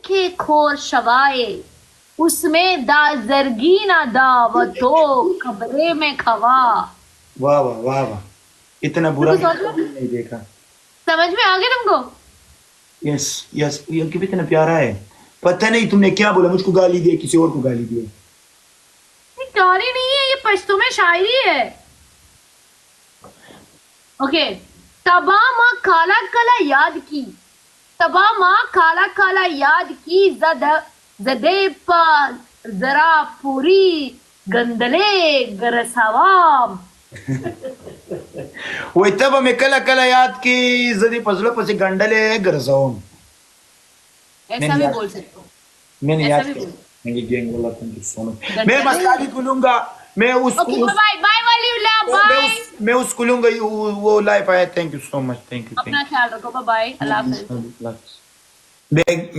के खोर शवाए उसमें दाजरगी ना दावतो खबरे में खवा। वाह वाह वाह वाह, इतना बुरा तुमको गीत कभी नहीं देखा। समझ में आ गया तुमको? यस यस, ये कितना प्यारा है। पता नहीं तुमने क्या बोला, मुझको गाली दी किसी और को गाली दी? ये गाली नहीं है, ये पश्तो में शायरी है। ओके। तबा माँ काला काला याद की, तबा माँ काला काला याद की, जदे पा जरा पूरी गंदले गरसावाम। वैतब में कला कला याद की जरी पजलो पसी गंडले गरजाओ। ऐसा भी बोल सकते हो, मैंने ऐसा याद भी किया। बोल। थैंक यू बोला, थैंक यू सो मच। मैं गंडले। मस्तानी को लूंगा। मैं उसको okay bye bye Waliullah, bye. मैं उसको लूंगा, वो लाइफ आया। Thank you so much, thank you, अपना ख्याल रखो, बाय, अल्लाह हाफिज। Thank you.